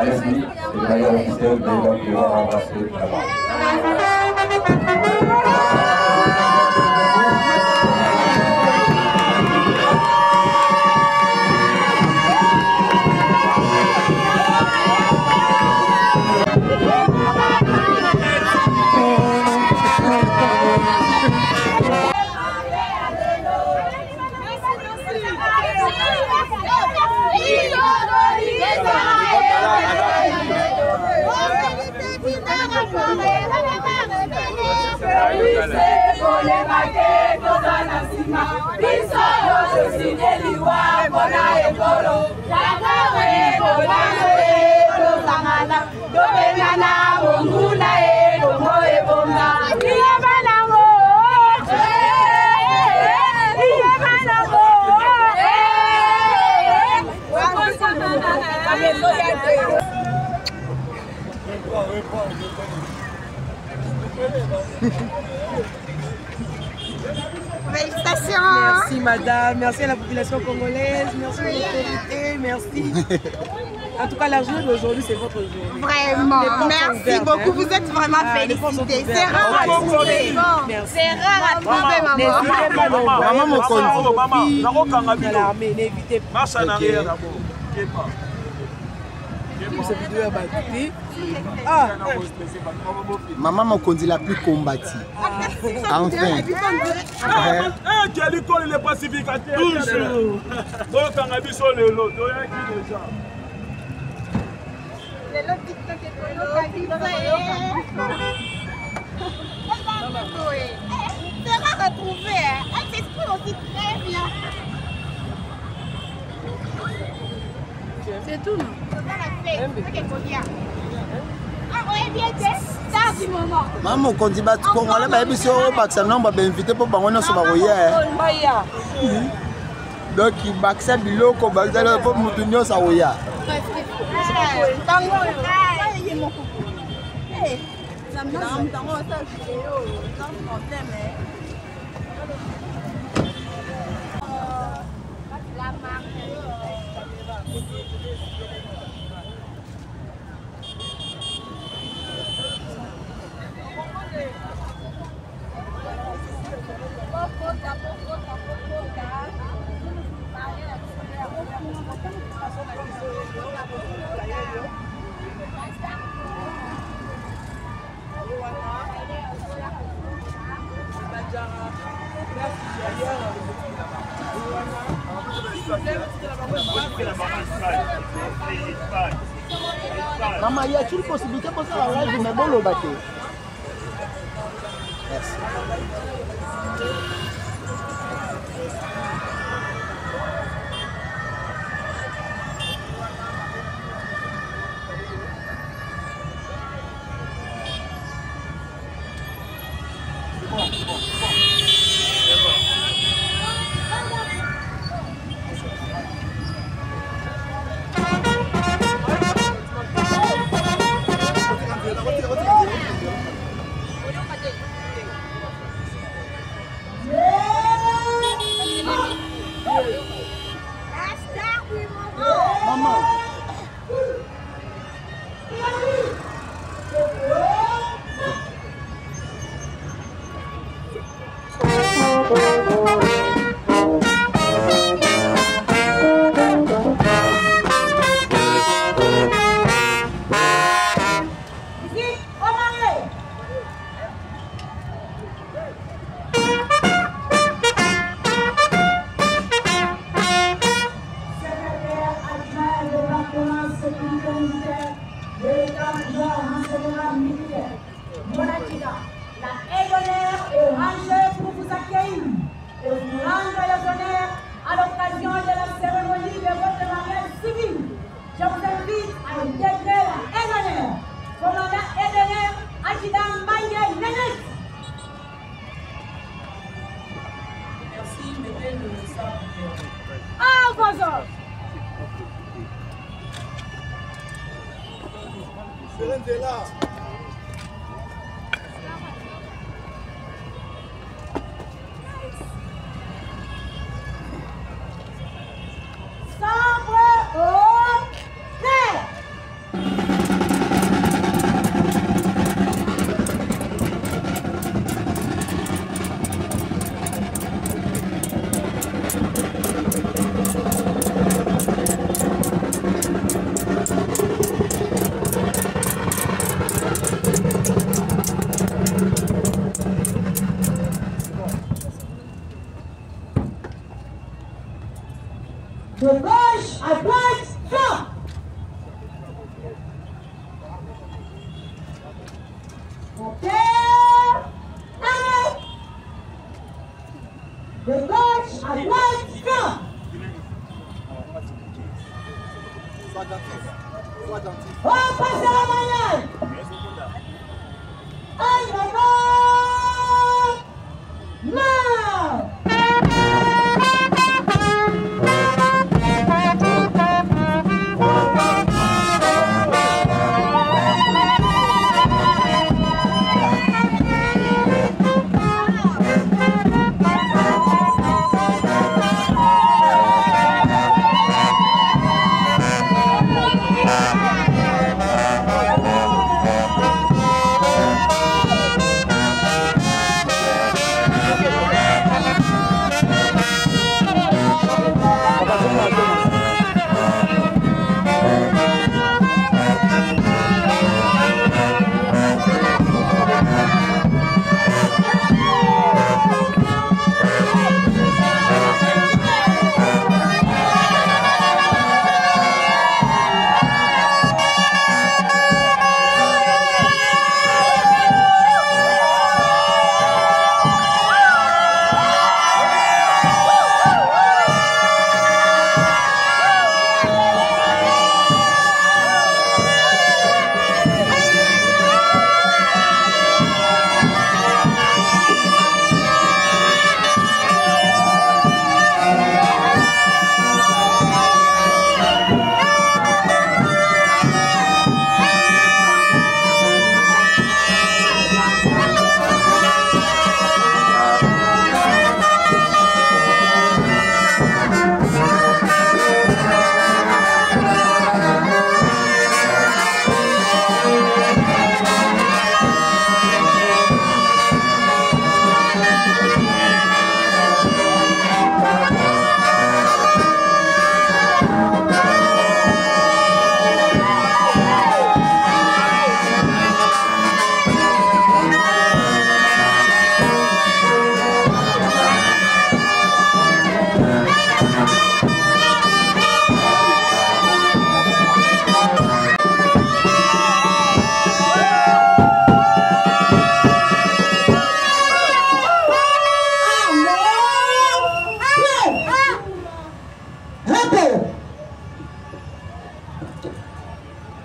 Allez-y, c'est le maillot officiel d'ailleurs qui va rembrasser là-bas. Félicitations. Merci madame, merci à la population congolaise, merci aux autorités, merci. En tout cas, la journée d'aujourd'hui, c'est votre journée. Vraiment, merci beaucoup. Vous êtes vraiment félicités. C'est rare à trouver. C'est rare à trouver, maman. N'hésitez pas d'envoyer maman, de l'armée, n'évitez pas. Cette vidéo est battue. Ah. Maman Mokondi la plus combattue. Enfin. Qui a l'école, il est pacificateur. Toujours. Donc, on a vu sur le lot. C'est rare à trouver. Elle s'exprime aussi très bien. C'est tout, non? Maman Mokondi bat Congolais ba yebi so baksa nomba ba invité pour bango nyonso ba koya. Donc baksa biloko baksa pour mutu nyonso akoya. Maman, y a-t-il une possibilité pour ça à live mais bon le bateau? Merci. Sabre au terre. On passe à la manière. Aïe, non.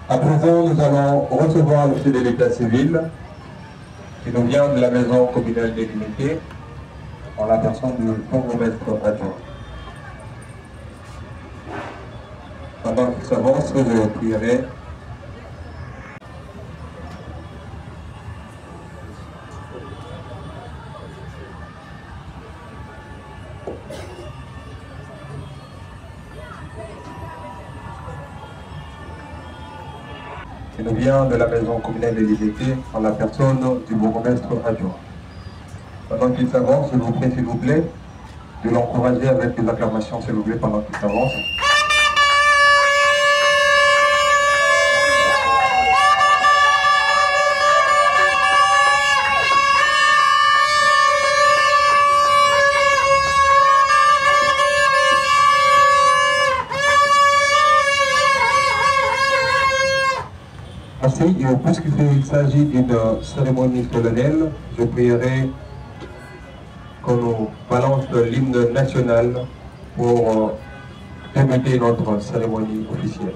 À présent, nous allons recevoir le chef de l'état civil qui nous vient de la maison communale des limités en la personne du bourgmestre adjoint. Pendant qu'il s'avance, je prierai. Qui nous vient de la maison communale des libertés en la personne du bourgmestre adjoint. Pendant qu'il s'avance, je vous prie s'il vous plaît de l'encourager avec des acclamations s'il vous plaît pendant qu'il s'avance. Ainsi, puisqu'il s'agit d'une cérémonie solennelle, je prierai qu'on nous balance l'hymne national pour débuter notre cérémonie officielle.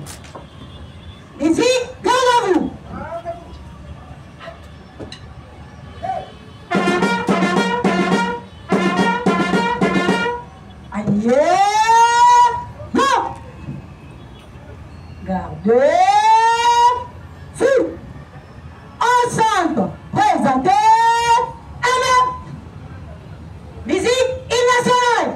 Ici, garde à vous. Aïe, non. Gardez. Ensemble, présentez Anna. Musique nationale.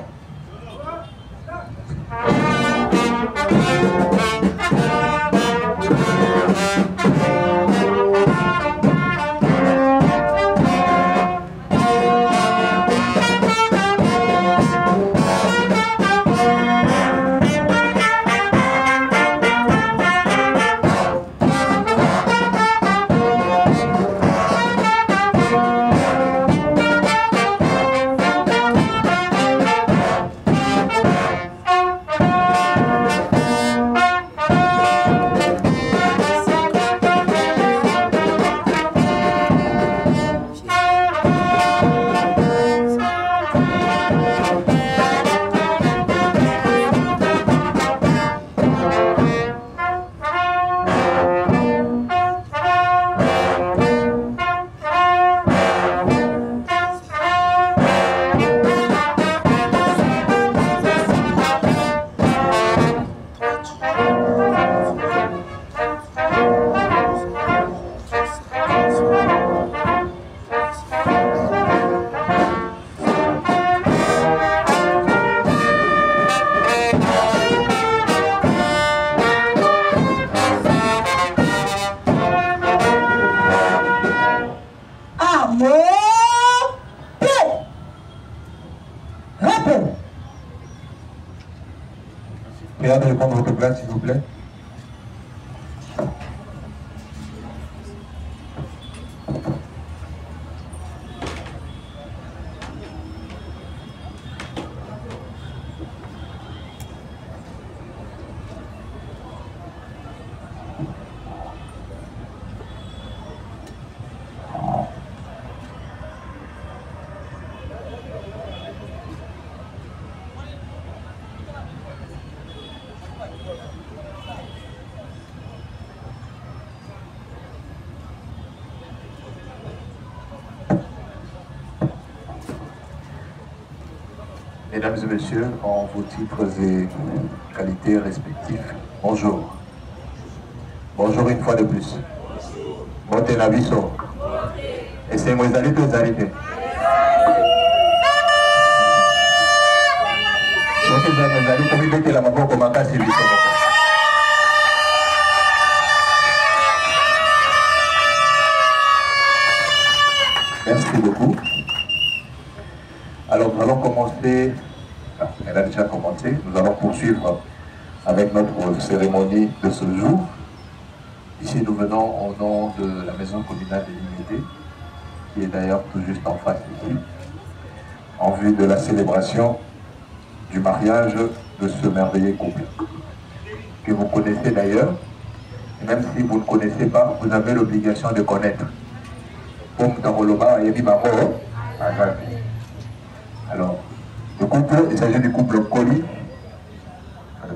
plaît. Mesdames et messieurs, en vos titres et qualités respectifs, bonjour. Bonjour une fois de plus. Montez la biso. Et c'est moi, allez tous arrêter. Merci beaucoup. Alors nous allons commencer, elle a déjà commencé, nous allons poursuivre avec notre cérémonie de ce jour. Ici nous venons au nom de la maison communale de l'Unité, qui est d'ailleurs tout juste en face ici, en vue de la célébration du mariage de ce merveilleux couple, que vous connaissez d'ailleurs, et même si vous ne connaissez pas, vous avez l'obligation de connaître. Alors, le couple, il s'agit du couple Colli,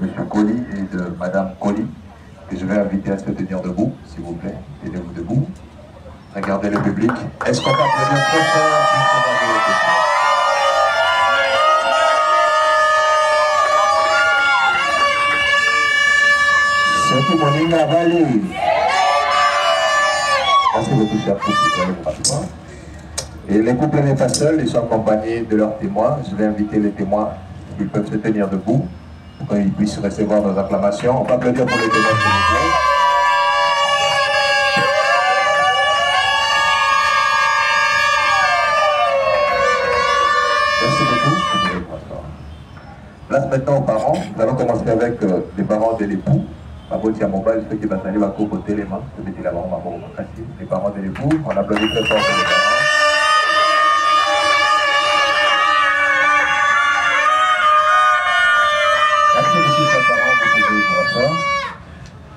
de M. Colli et de Mme Colli, que je vais inviter à se tenir debout, s'il vous plaît. Tenez-vous debout. Regardez le public. Est-ce qu'on peut applaudir très fort? Surtout Moninga Valley. Merci beaucoup, cher couple. Vous allez vous rasseoir. Et les couples n'est pas seuls, ils sont accompagnés de leurs témoins. Je vais inviter les témoins qui peuvent se tenir debout pour qu'ils puissent recevoir nos acclamations. On va applaudir pour les témoins, s'il vous plaît. Merci beaucoup. Place maintenant aux parents. Nous allons commencer avec les parents de l'époux. Ceux qui vont aller à côté les mains, les parents de l'époux. On applaudit très fort pour les parents.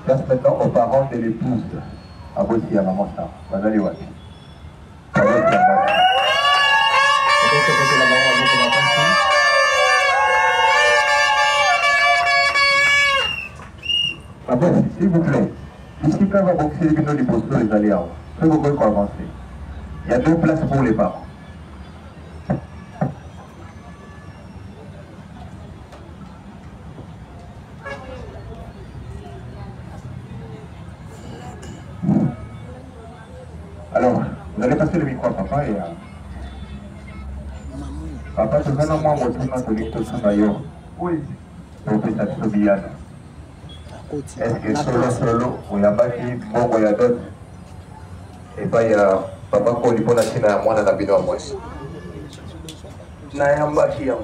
Place maintenant aux parents de l'épouse. Aboti à maman ça. Bazali Wati. S'il vous plaît, ici quand va boxer les gens du poste, les alliés, que vous pouvez avancer. Il y a 2 places pour les parents. Alors, vous allez passer le micro à papa et papa, tu veux moi oui. Est-ce que solo, il y a pas qui bon, il y a d'autres. Et pas il y a papa qui dit pour la Chine à moi dans la vidéo à moi. Na yamba qui yam.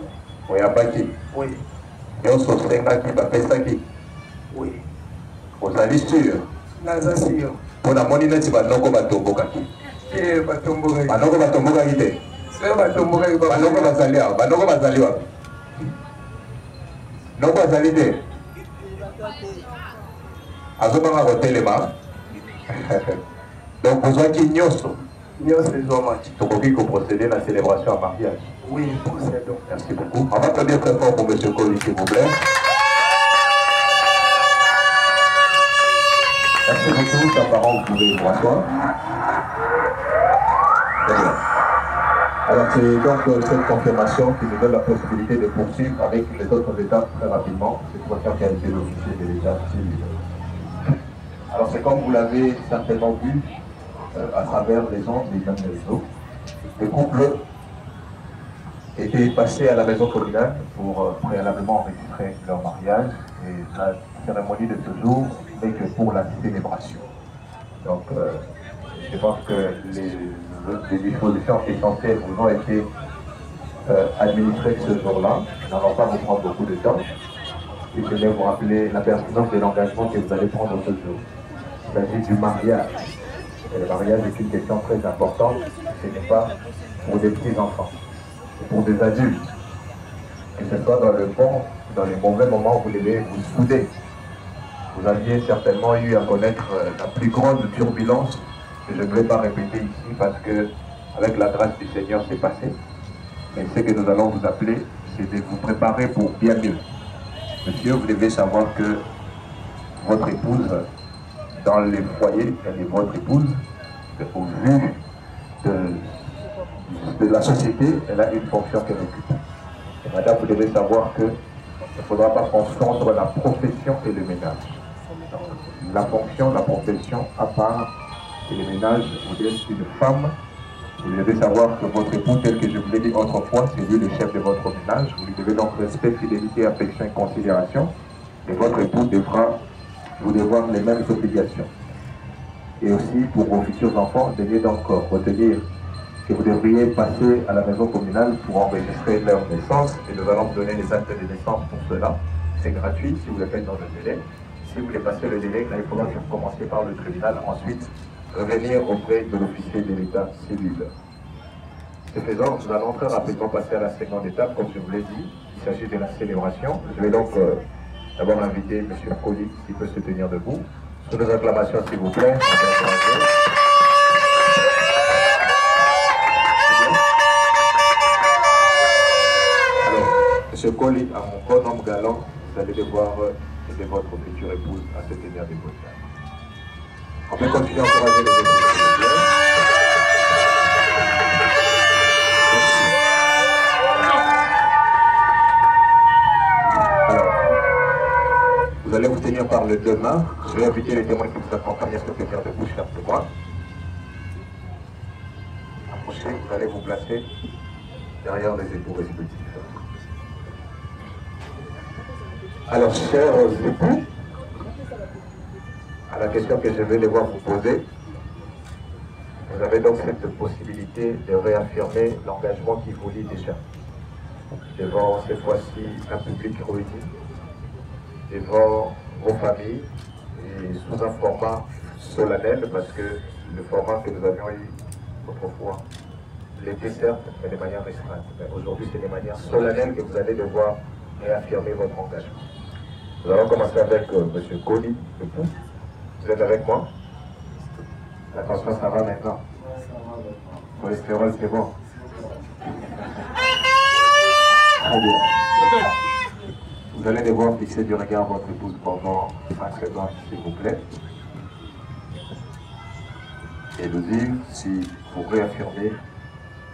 Oui, yamba qui. Oui. Et on se fait qui va faire ça qui. Oui. Vous allez sûr. Naza sûr. Pour la monnaie tu vas non comme tomboka qui. Eh batomboka. Banoko batomboka qui te. C'est batomboka qui. Banoko bazalia, banoko bazalia. Non bazali te. Azobanga kotelema. Donc besoin qu'il nyoso. Nyoso les hommes. Donc on peut procéder à la célébration à mariage. Oui, procédons. Merci beaucoup. On va applaudir très fort pour M. Colli, s'il vous plaît. Merci beaucoup, chers parents, vous pouvez vous asseoir. Alors c'est donc cette confirmation qui nous donne la possibilité de poursuivre avec les autres étapes très rapidement. C'est pour ça qu'a été l'officier de l'État civil. Alors c'est comme vous l'avez certainement vu à travers les ondes, les mêmes réseaux. Le couple était passé à la maison communale pour préalablement enregistrer leur mariage et la cérémonie de ce jour n'est que pour la célébration. Donc je pense que les dispositions essentielles vous ont été administrées ce jour-là. Nous n'allons pas vous prendre beaucoup de temps. si je vais vous rappeler la pertinence de l'engagement que vous allez prendre ce jour. Il s'agit du mariage. Et le mariage est une question très importante. Ce n'est pas pour des petits-enfants, c'est pour des adultes. Que ce soit dans le bon, dans les mauvais moments, vous devez vous souder. Vous aviez certainement eu à connaître la plus grande turbulence, que je ne vais pas répéter ici parce que, avec la grâce du Seigneur, c'est passé. Mais ce que nous allons vous appeler, c'est de vous préparer pour bien mieux. Monsieur, vous devez savoir que votre épouse, dans les foyers, elle est votre épouse, au vu de la société, elle a une fonction qu'elle occupe. Et madame, vous devez savoir qu'il ne faudra pas confondre la profession et le ménage. Donc, la fonction, la profession à part, et le ménage, vous êtes une femme. Vous devez savoir que votre époux, tel que je vous l'ai dit autrefois, c'est lui le chef de votre ménage. Vous lui devez donc respect, fidélité, affection et considération. Et votre époux devra vous devoir les mêmes obligations. Et aussi, pour vos futurs enfants, devez donc retenir que vous devriez passer à la maison communale pour enregistrer leur naissance. Et nous allons vous donner les actes de naissance pour cela. C'est gratuit si vous le faites dans le délai. Si vous voulez passer le délai, là, il faudra que vous commenciez par le tribunal. Ensuite, revenir auprès de l'officier de l'état civil. Ce faisant, nous allons très rapidement passer à la seconde étape, comme je vous l'ai dit. Il s'agit de la célébration. Je vais donc d'abord inviter M. Colli, s'il peut se tenir debout. Sous nos acclamations, s'il vous plaît. Alors, M. Colli, à mon bon homme galant, vous allez devoir aider votre future épouse à se tenir debout. On peut continuer à encourager les épouses. Alors, vous allez vous tenir par les deux mains. Je vais inviter les témoins qui vous accompagnent à se tenir debout, chers témoins. Approchez, vous allez vous placer derrière les époux respectifs. Alors, chers époux, à la question que je vais devoir vous poser, vous avez donc cette possibilité de réaffirmer l'engagement qui vous lie déjà devant cette fois-ci un public réuni, devant vos familles et sous un format solennel parce que le format que nous avions eu autrefois l'était certes, mais de manière restreinte. Aujourd'hui, c'est de manière solennelle que vous allez devoir réaffirmer votre engagement. Nous allons commencer avec M. Colli, l'époux. Vous êtes avec moi? La tension, ça va maintenant? Le cholestérol, c'est bon? Très bien. Vous allez devoir fixer du regard votre épouse pendant 5 secondes, s'il vous plaît. Et nous dire si vous réaffirmez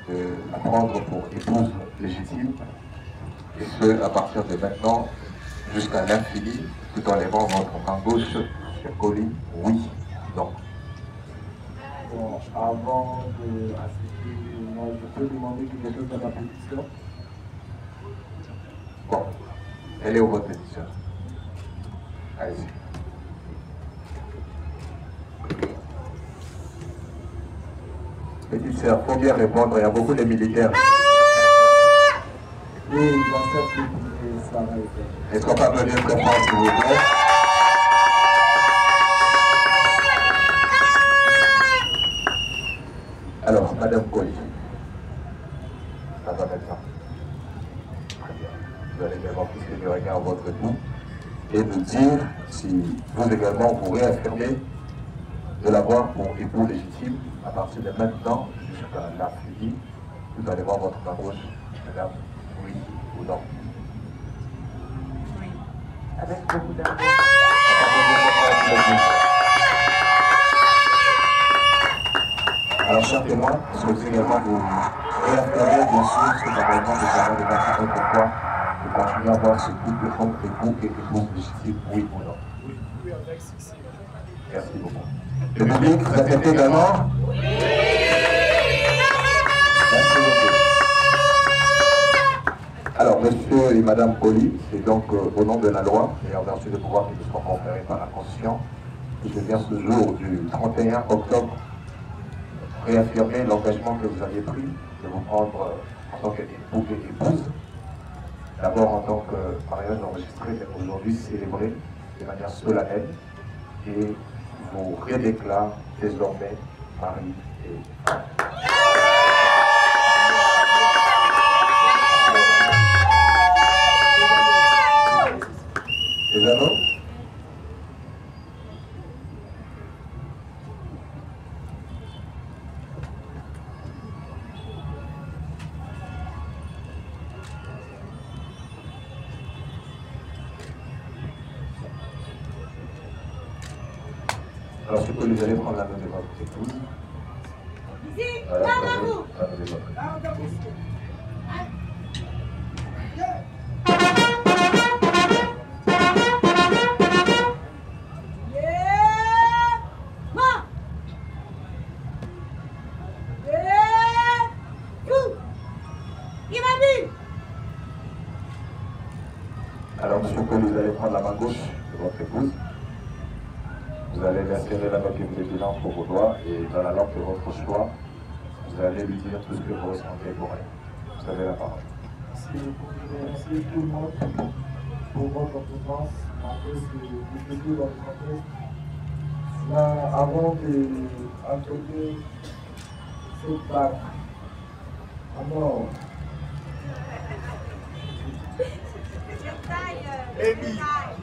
de la prendre pour épouse légitime, et ce, à partir de maintenant, jusqu'à l'infini, tout en levant votre main gauche. Colli, oui, non. Bon, avant d'assister, moi je peux demander quelque chose à ma pétition. Bon, elle est où votre pétition? Allez-y. Petite sœur, il faut bien répondre, il y a beaucoup de militaires. Oui, j'accepte que ça va être. Est-ce qu'on peut applaudir très fort, s'il vous plaît? Alors, Madame Colli, ça va maintenant. Très bien. Vous allez également fixer du regard votre époux et nous dire si vous également vous réaffirmez de l'avoir pour époux légitime à partir de maintenant jusqu'à l'infini. Vous allez voir votre main gauche, Madame, oui ou non. Oui, avec beaucoup d'amour. Alors, chers témoins, je souhaite également vous réaffirmer, bien sûr, cet engagement de savoir de 24 pourquoi de continuer à avoir ce couple entre époux et épouse légitime, oui ou non. Oui, avec succès. Merci beaucoup. Le public, vous acceptez également? Oui. Merci beaucoup. Alors, monsieur et madame Colli, c'est donc au nom de la loi et en vertu des pouvoirs qui nous seront conférés par la Constitution, que je viens ce jour du 31 octobre réaffirmer l'engagement que vous aviez pris de vous prendre en tant qu'époux et épouse d'abord en tant que mariage enregistré, mais aujourd'hui célébré de manière solennelle et vous redéclare désormais mari et femme. Les anneaux? Alors, je peux vous allez prendre l'anneau de votre épouse. Voilà, l'anneau de votre épouse. Alors, monsieur Paul, vous allez prendre la main gauche de votre épouse. Vous allez l'insérer la main que vous êtes entre vos doigts et dans la langue de votre choix, vous allez lui dire tout ce que vous ressentez pour elle. Vous avez la parole. Merci tout le monde pour votre présence. Après, c'est difficile dans le contexte. Là, avant d'entrer cette bague à mort,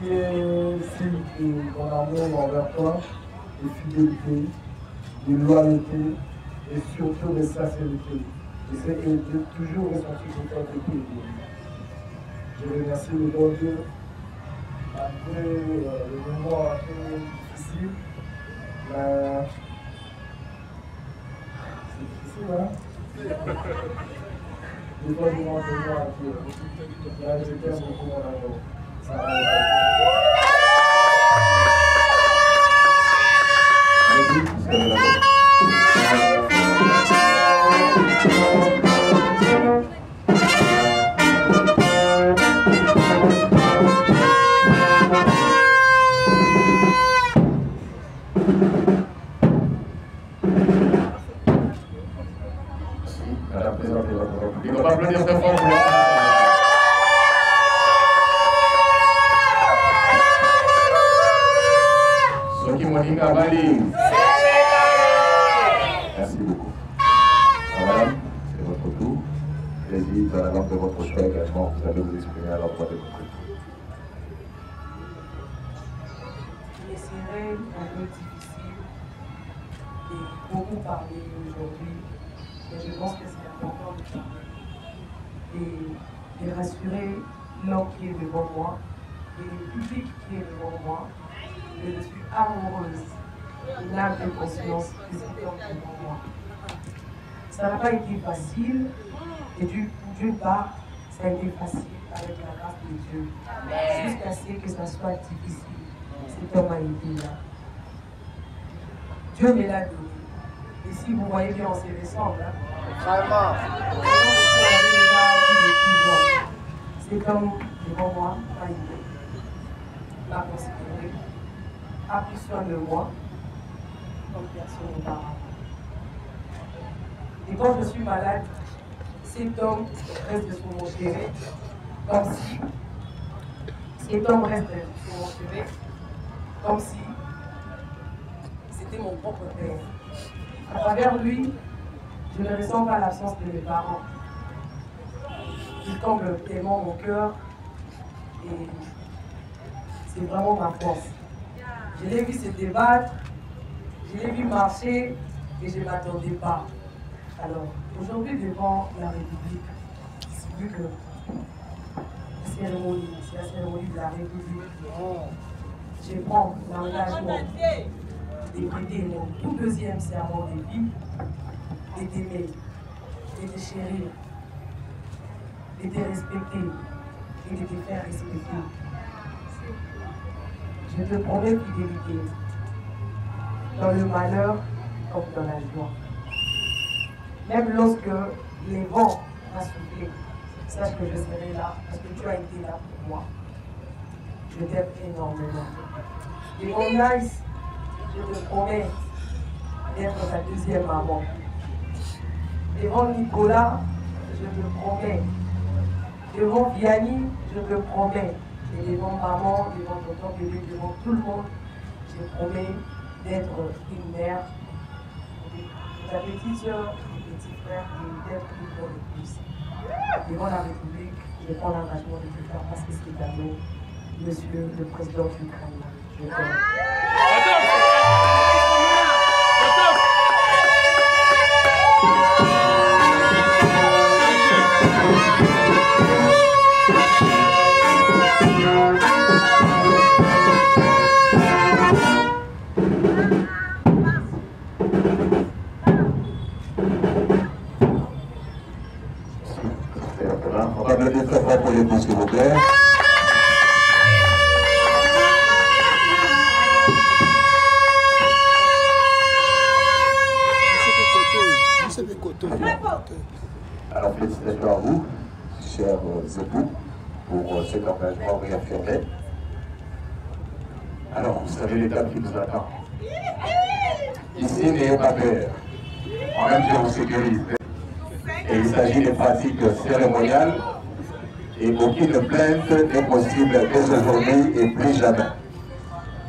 qui est signe de mon amour envers toi, de fidélité, de loyauté et surtout de sincérité. Je sais que j'ai toujours ressenti pour toi depuis le début. Je remercie le bon Dieu, malgré le moment un peu difficile. C'est difficile, hein? Des fois, je m'en fais moi un peu. Là, je t'aime beaucoup, mon amour. Ça va On va applaudir très fort. Soki Moninga Bali. Merci beaucoup. Madame, c'est votre tour. Allez-y, dans la langue de votre choix également, vous allez vous exprimer à l'endroit de votre tour. Il serait un peu difficile de beaucoup parler aujourd'hui, mais je pense que c'est important de parler et de rassurer l'homme qui est devant moi et le public qui est devant moi que je suis amoureuse de l'âme de conscience de cet homme devant moi. Ça n'a pas été facile et d'une part, ça a été facile avec la grâce de Dieu, jusqu'à ce que ça soit difficile. Cet homme a été là. Dieu me l'a donné. Et si vous voyez bien, on se ressemble. Vraiment. Cet homme devant moi m'a aidé, m'a considéré, a pris soin de moi comme personne auparavant. Et quand je suis malade, cet homme reste sur mon chevet, comme si cet homme reste sur mon chevet, comme si c'était mon propre père. À travers lui, je ne ressens pas l'absence de mes parents. Il comble tellement mon cœur et c'est vraiment ma force. Je l'ai vu se débattre, je l'ai vu marcher et je ne m'attendais pas. Alors, aujourd'hui, devant la République, vu que c'est la cérémonie de la République, je prends l'engagement de prêter mon tout deuxième serment de vie, de t'aimer, de te chérir, de te respecter et de te faire respecter. Je te promets fidélité, dans le malheur comme dans la joie. Même lorsque les vents vont souffler, sache que je serai là, parce que tu as été là pour moi. Je t'aime énormément. Et mon Nice, je te promets d'être ta deuxième maman. Devant Nicolas, je te promets devant Vianney, je te promets, et devant maman, devant tonton bébé, devant tout le monde, je promets d'être une mère, ta petite soeur, mon petit frère, et d'être une bonne épouse. Devant la République, je prends l'engagement de te faire passer cet cadeau, monsieur le président de l'Ukraine. Je t'aime. On va applaudir très fort pour l'épouse, s'il vous plaît. Alors félicitations à vous, chers époux, pour cet engagement réaffirmé. Alors vous savez l'étape qui nous attend. Ici, n'ayez pas peur. Moi-même, je vous sécurise. Et il s'agit de pratiques cérémoniales et aucune plainte n'est possible dès aujourd'hui et plus jamais.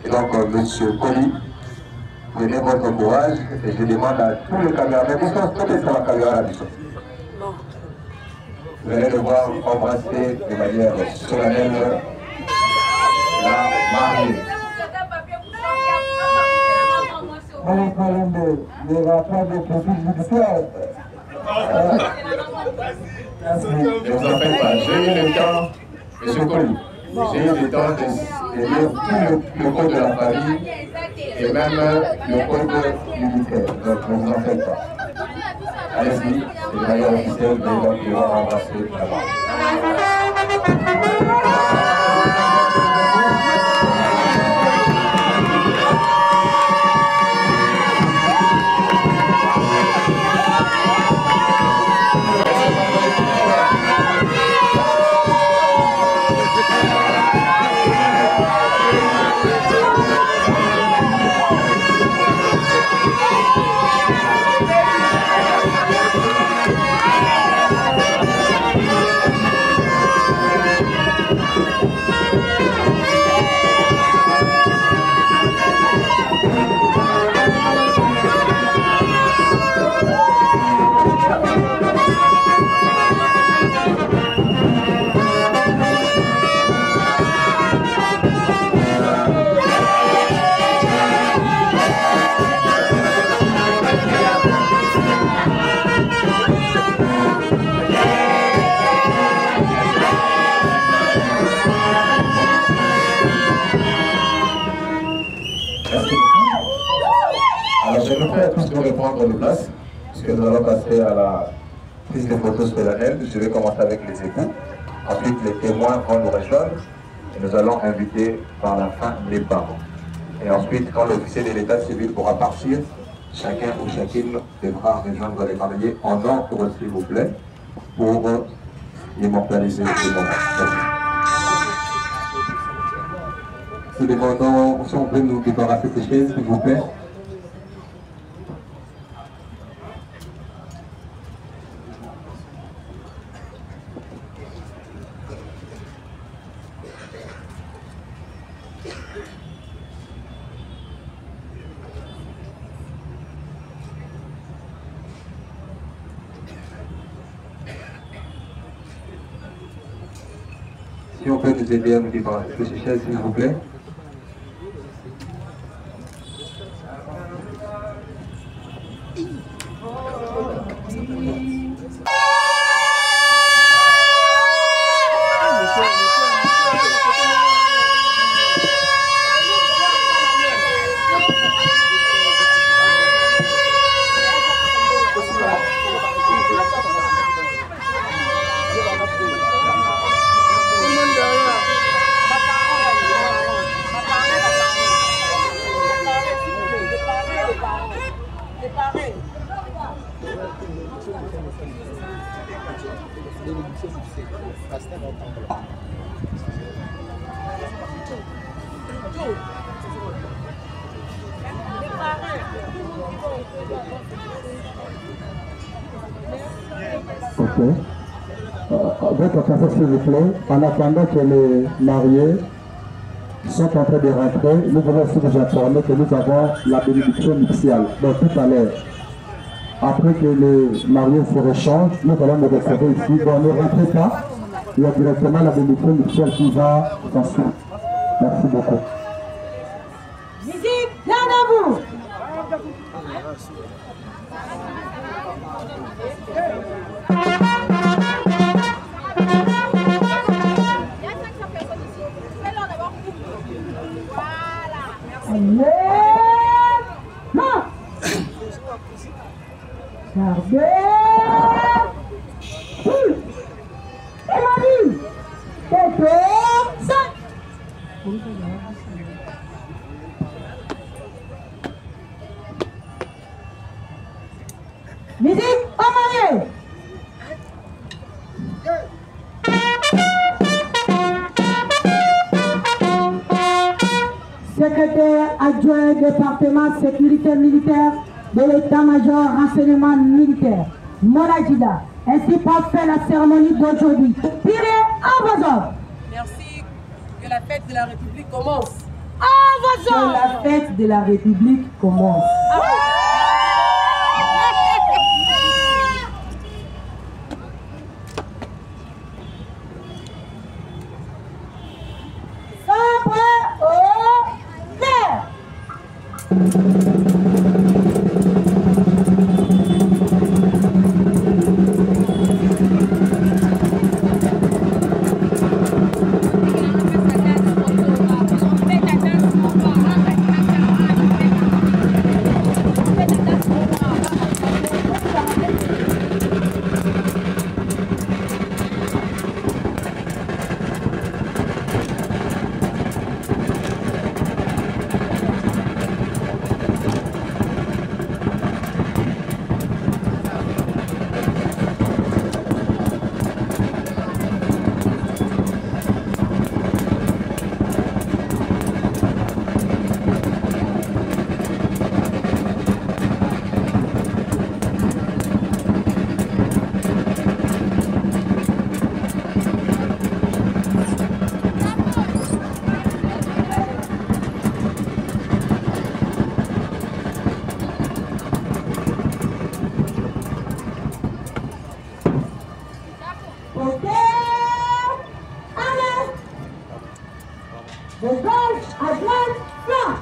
Et donc, monsieur Colli, prenez votre courage et je demande à tous les caméramans, vous sortez sur la caméra à la vision. Vous allez devoir embrasser de manière solennelle la mariée. Les rapports de profil judiciaire. Ne vous en faites pas, j'ai eu le temps, monsieur Colli, j'ai eu le temps de lire tout le code de la famille et même le code militaire. Donc ne vous en faites pas. Allez-y, et de manière officielle, vous devez embrasser la main. Prendre de place, puisque nous allons passer à la prise de photos solennelle. Je vais commencer avec les époux. Ensuite, les témoins vont nous rejoindre et nous allons inviter par la fin les parents. Et ensuite, quand l'officier de l'état civil pourra partir, chacun ou chacune devra rejoindre les mariés en ordre, s'il vous plaît, pour immortaliser le moment. Nous demandons si on peut nous débarrasser ces chaises, s'il vous plaît. Si on peut nous aider à nous débarrasser de ces chaises, s'il vous plaît. Ok. Votre attention s'il vous plaît, en attendant que les mariés sont en train de rentrer, nous voulons aussi vous informer que nous avons la bénédiction nuptiale. Donc tout à l'heure, après que les mariés se rechangent, nous allons nous retrouver ici. Donc ne rentrez pas, il y a directement la bénédiction nuptiale qui va s'en suivre. Merci beaucoup. Musique, bien à vous. Musique, en marié. Secrétaire adjoint département sécurité militaire de l'état-major renseignement militaire, Monagida, ainsi pour faire la cérémonie d'aujourd'hui. Tirez à vos ordres. Merci. Que la fête de la République commence. À vos ordres. Que la fête de la République commence. De gauche à droite, flanc.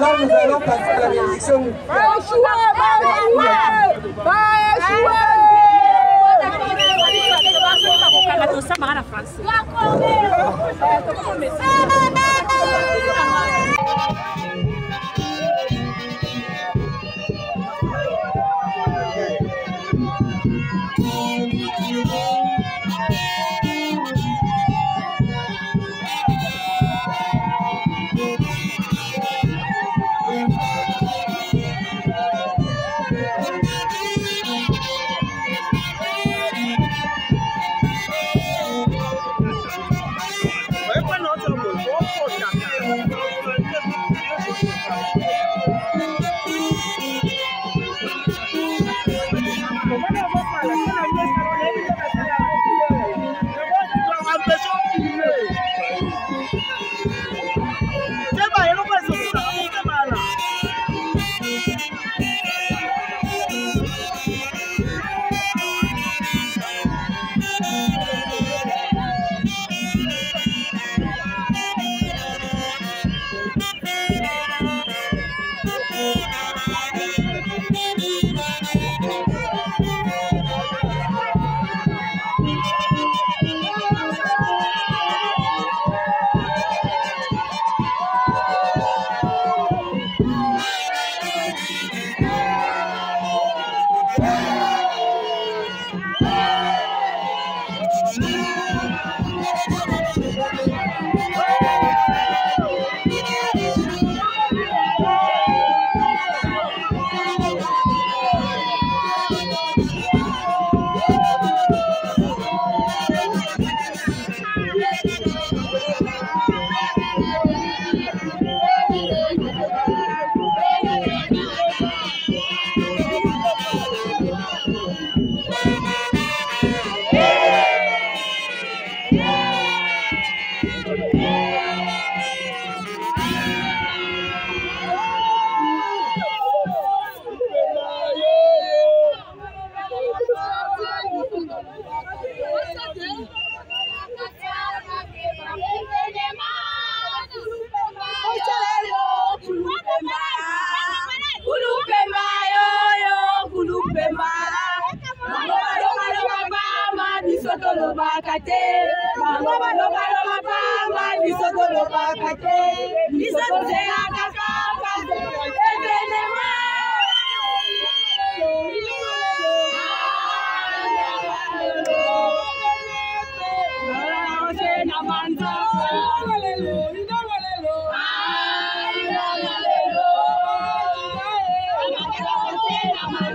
Alors nous allons passer à la bénédiction nuptiale.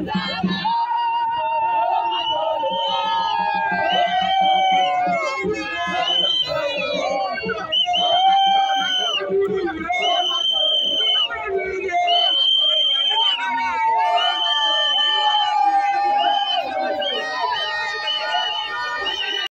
Hallelujah.